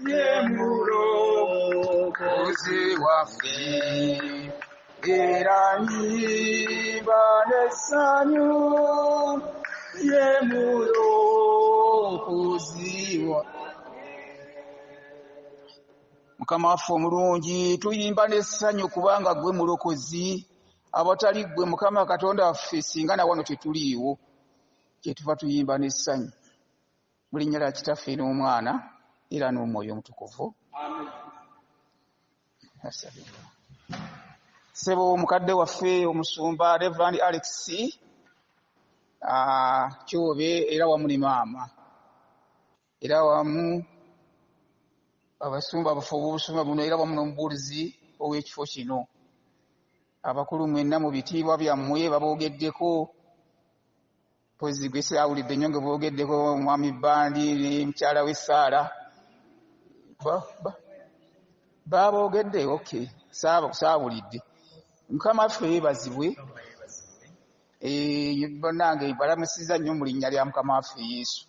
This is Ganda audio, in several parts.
ye mulokozi waffe era nyimba n'essanyu ye mulokozi Mukama waffe omulungi tuyimba n'essanyu kubanga gwe mulokozi abatali gwe Mukama Katonda waffe singa na wano tetuliiwo kyetuva tuyimba n'essanyu mu linnya lya Kitaffe n'Omwana era n'Omwoyo Omutukuvu. Ssebo mukadde waffe omusumba Reverend Alex Kyobe era wamu ne maama era wamu abasumba abafu obusumba buno era wamu n'omubuulizi ow'ekifo kino abakulu mwenna mu bitiibwa byammwe baboogeddeko pozi gwe siawulidde nnyo nga boogeddeko omwami Bandi ne mukyala we Saara baboogedde okay saawulidde. Mukama waffe yeebazibwe bannange balamusiza nnyo mu linnya lya Mukama waffe Yesu.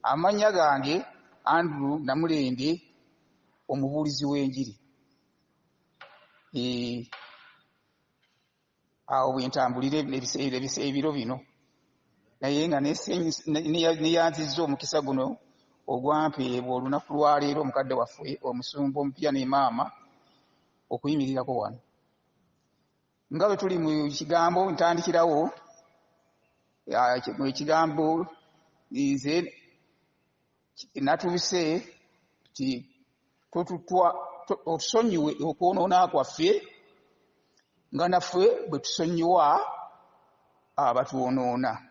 Amannya gange Andrew Namulende omubuulizi w'enjiri. Awo bwe ntambulira ebiro bino naye nga neyanzizza omukisa guno ogwampeebwa olunaku lwaleero omukadde waffe omusumba omupya ne maama okuyimirirako wano. Nga bwe tuli mu kigambo ntandikirawo ekigambo nze natuuse ti otusonyiwe okwonoona kwaffe nga naffe bwe tusonyiwa abatwonoona.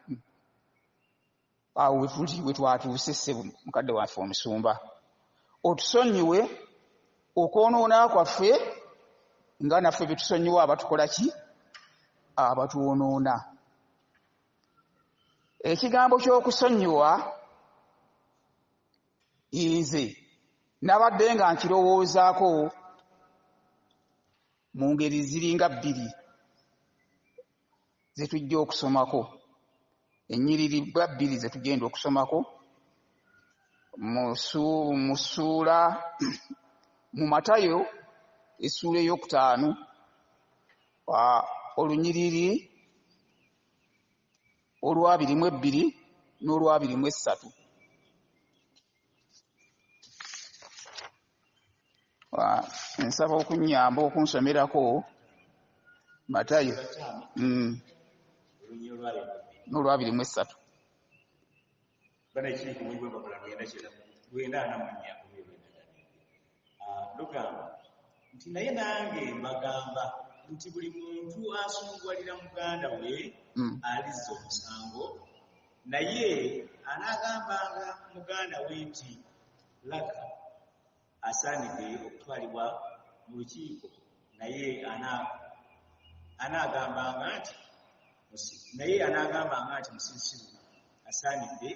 Awo we twatuuse ssebo mukadde waffe omusumba, otusonyiwe okwonoona kwaffe nga naffe bwe tusonyiwa abatukola ki abatwonoona. Ekigambo ky'okusonyiwa nze nabadde nga nkirowoozaako mu ngeri ziringa bbiri ze tujja okusomako, ennyiriri bbiri ze tugenda okusomako mu Matayo essuula ey'okutaano olunyiriri olw'22 n'olw'23. Nsaba okunnyamba okunsomerako Matayo n'olw'23. Nti naye nange mbagamba nti buli muntu asunguwalira muganda we alizza omusango, naye anaagambanga muganda we nti laga asaanidde okutwalibwa mu lukiiko, naye anaagambanga nti musirusiru asaanidde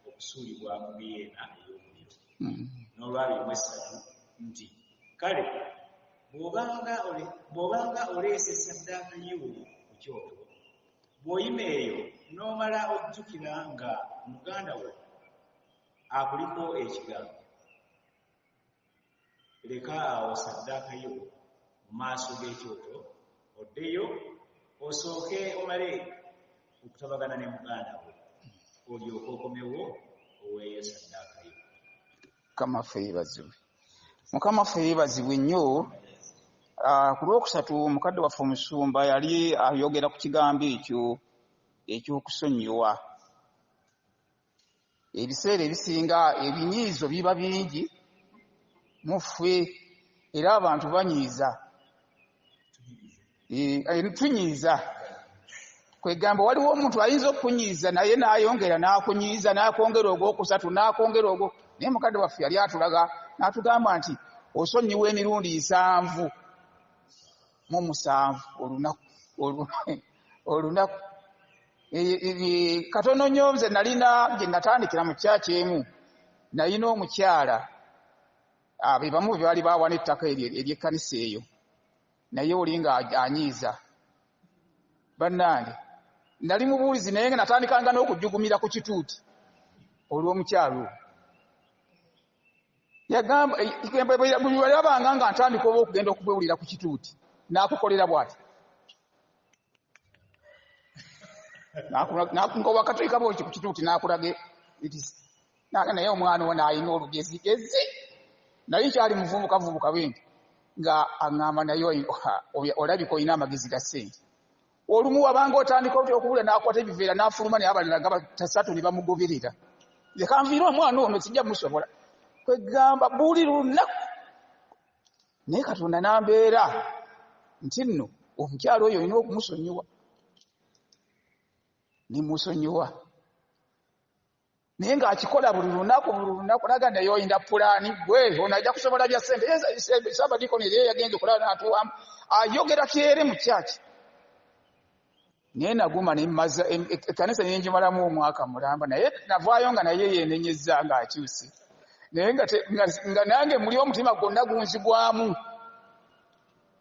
okusuulibwa mu Geyeena ey'omuliro. N'olw'23 nti kale bw'obanga oleese ssaddaaka yo ku kyoto, bw'oyima eyo n'omala okujjukira nga muganda we akuliko ekigambo, leka awo ssaddaaka yo mu maaso g'ekyoto, oddeyo osooke omale okutabagana ne muganda we, olyoke okomewo oweeyo ssaddaaka yo. Mukama waffe yeebazibwe nnyo. Ku lwokusatu mukadde waffe omusumba yali ayogera ku kigambo ekyo eky'okusonyiwa. Ebiseera ebisinga ebinyiizo biba bingi mu ffe era abantu banyiiza. Tunyiiza kwegamba waliwo omuntu ayinza okunyiiza naye n'ayongera n'akunyiiza n'akwongera ogwokusatu n'akwongera ogwo. Naye mukadde waffe yali atulaga n'atugamba nti osonyiwa emirundi 7 mu 7 olunaku. Katono nnyo nze nalina gye natandikira mu kyaki emu, nalina omukyala be bamu be baali baawa n'ettaka ery'ekkanisa eyo, naye oli nga anyiiza. Bannange nali mubuulizi naye nga natandikanga n'okujjugumira ku kituuti olw'omukyalo. yagamba bwalabanga nga ntandika oba okugenda okubwewulira ku kituuti n'akukolera bw'ati ngoba katulika bweki ku kituuti n'akulaga naye omwana we n'alina olugezigezi naye kyali muvubukavubuka bwenti nga aŋŋamba naye olabika olina amagezi ga ssente olumu wabanga otandika otya okubula n'akwata ebiveera n'afuluma naye abalala nga batasatu ne bamugoberera yekanviira omwana ono sijja musobola kwegamba buli lunaku naye Katonda n'ambeera nti nno omukyalo oyo olina okumusonyiwa nimusonyiwa naye ng'akikola buli lunaku naga naye oyinda pulaani gwe ono ajja kusobola bya ssente Saabadikoni naye yagenze okulaba n'atuwamu ayogera kyere mu kyaki naye naguma nemmaza ekkanisa nenjimalamu omwaka mulamba naye navaayo nga naye yeenenyezza ng'akyuse naye nga nange muli omutima gwonna gunzigwamu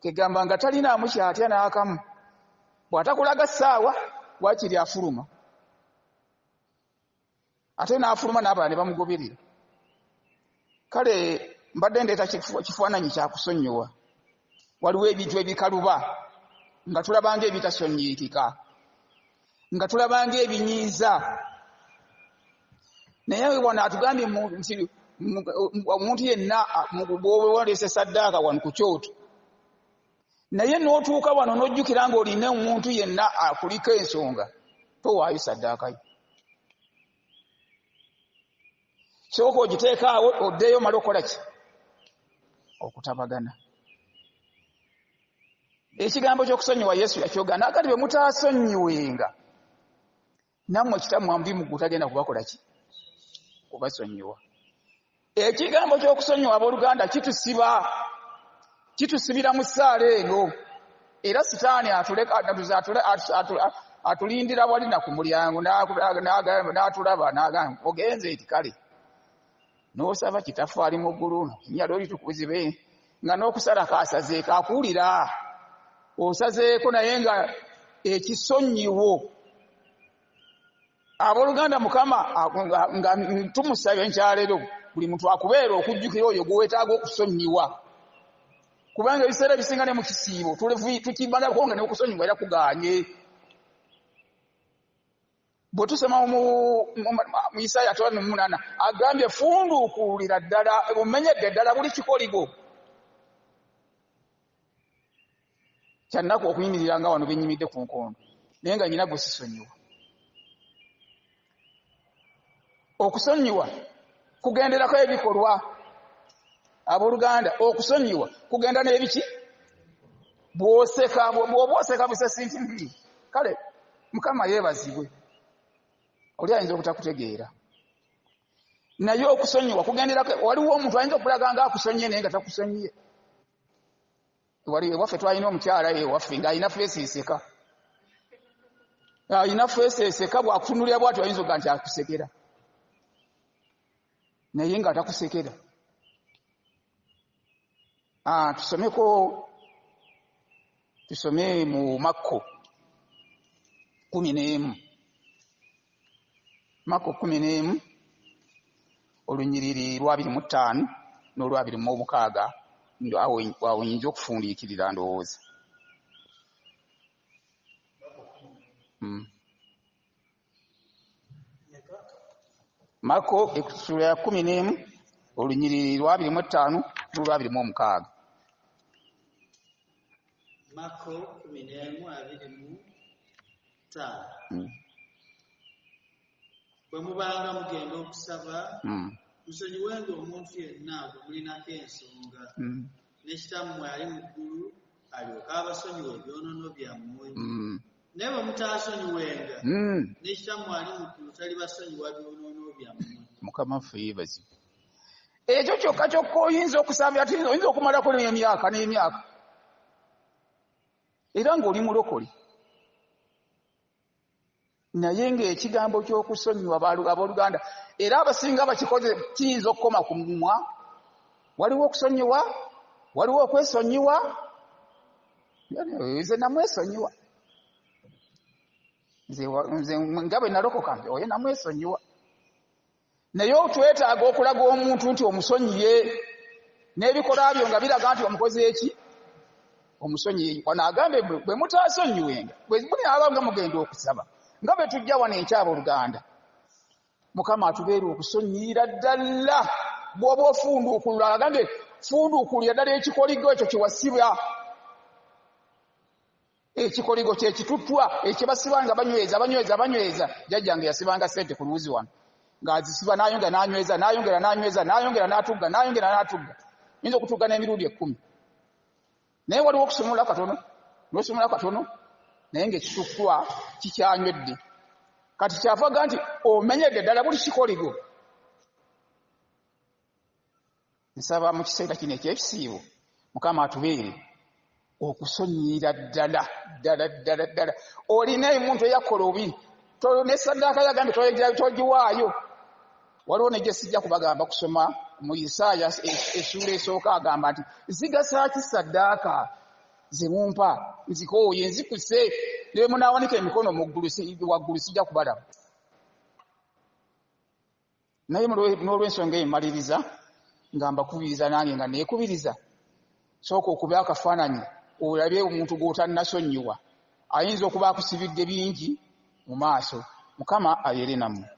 kegamba nga talinaamu kyatya n'akamu bw'atakulaga ssaawa waakiri afuluma ate n'afuluma n'abalala ne bamugoberera kale mbadde ndeeta kifaananyi kyakusonyiwa waliwo ebintu ebikaluba nga tulabanga ebitasonyiikika nga tulabanga ebinyiiza naye wano atugambye nti omuntu yenna bw'oba waleese saddaaka wano ku kyoto naye n'otuuka wano n'ojjukira ng'olina omuntu yenna akuliko ensonga towaayo saddaaka yo sooka ogiteeka awo oddeeyo mala okola ki okutabagana ekigambo ky'okusonyiwa Yesu yakyogaana akati bwe mutaasonyiwenga nammwe kitammwe amubimu tagenda kubakola ki kubasonyiwa ekigambo ky'okusonyiwa abooluganda kitusibira mu ssaala eno era sitaani atulindira wali na ku mulyango n'atulaba n'agamba ogenze eti kale n'osaba kitaffe ali mu ggulu ennyalo litukuzibe nga n'okusala kaasazeeko akuwulira osazeeko naye nga ekisonyiwo abooluganda Mukama nga tumusaba enkyaleero buli muntu akubeera okujjukira oyo gwe weetaaga okusonyiwa kubanga ebiseera ebisinga ne mu kisiibo tukibagako nga n'okusonyiwa era kugaanye bwe tusoma mu Isaaya 58 agambye funduukuulira ddala bumenyedde ddala buli kikoligo kyannaku okuyimirira nga wano benyimidde ku nkondo naye nga nyina gwe sisonyiwa okusonyiwa kugenderako ebikolwa abooluganda okusonyiwa kugenda n'ebiki bw'oba oseka busesinti mbiri kale Mukama yeebazibwe oli ayinza obutakutegeera naye okusonyiwa kugenderako waliwo omuntu ayinza okulaga nga akusonyiye naye nga takusonyiye wali ewaffe twalina omukyala ewaffe ng'alina feesi eseka alina feesi eseka bw'akutunulira bw'atyo ayinza okuga nti akusekera naye nga atakusekera tusome mu Makko 11 Makko 11 olunyiriri lwa 25 n'olwa 26 awo oyinza okufundiikirira ndowooza Makko essula ya 11 olunyiriri lwa 25 n'olwa 26 Makko 11:25 bwe mubanga mugenda okusaba musonyiwenga omuntu yenna bwe mulinako ensonga ne kitammwe ali mu ggulu alyoka abasonyiwa ebyonoono byammwe naye bwe mutaasonyiwenga ne kitammwe ali mu ggulu talibasonyiwa byonoono byammwe Mukama ffe yeebazibwe ekyo kyokka kyokka oyinza okusaba ati oyinza okumalako n'emyaka n'emyaka era ng'oli mulokole naye ng'ekigambo ky'okusonyiwa abooluganda era abasinga bakikoze kiyinza okukoma ku mumwa waliwo okusonyiwa waliwo okwesonyiwa nze namwesonyiwa nze nga bwe nalokoka oyo namwesonyiwa naye otwetaaga okulaga omuntu nti omusonyiye n'ebikola byo nga biraga nti omukozi eki omusonyiye. Wano agambe bwe mutaasonyiwenga bwe munaaba nga mugenda okusaba nga bwe tujja wano enkyaba Oluganda, Mukama atubeera okusonyiira ddala. Bw'oba ofunduukulula agambe funduukulira ddala ekikoligo ekyo kiwasiba, ekikoligo kyekituttwa ekibasiba nga banyweza. Jjajjange yasibanga ssente ku luwuzi wano ng'azisiba n'ayongera n'anyweza n'atugga yinza okutugga n'emirundi 10. Naye waliwo okusumula katono n'osumula katono naye ng'ekituttwa kikyanywedde. Kati kyavaga nti omenyedde ddala buli kikoligo. Nsaba mu kiseera kino eky'ekisiibo Mukama atubeere okusonyiira ddala. Olina omuntu eyakola obi nesaddaaka yagambe togiwaayo. Waliwo ne gye sijja kubagamba kusoma mu Isaaya essula esooka agamba nti zigasa ki saddaaka ze mumpa nzikooye nzikuse ne bwe munaawanika emikono waggulu sijja kubalaba. Naye n'olw'ensonga eyo mmaliriza nga mbakubiriza nange nga neekubiriza, sooka okuba akafaananyi olabe omuntu gw'otannasonyiwa ayinza okuba akusibidde bingi mu maaso. Mukama abeere nammwe.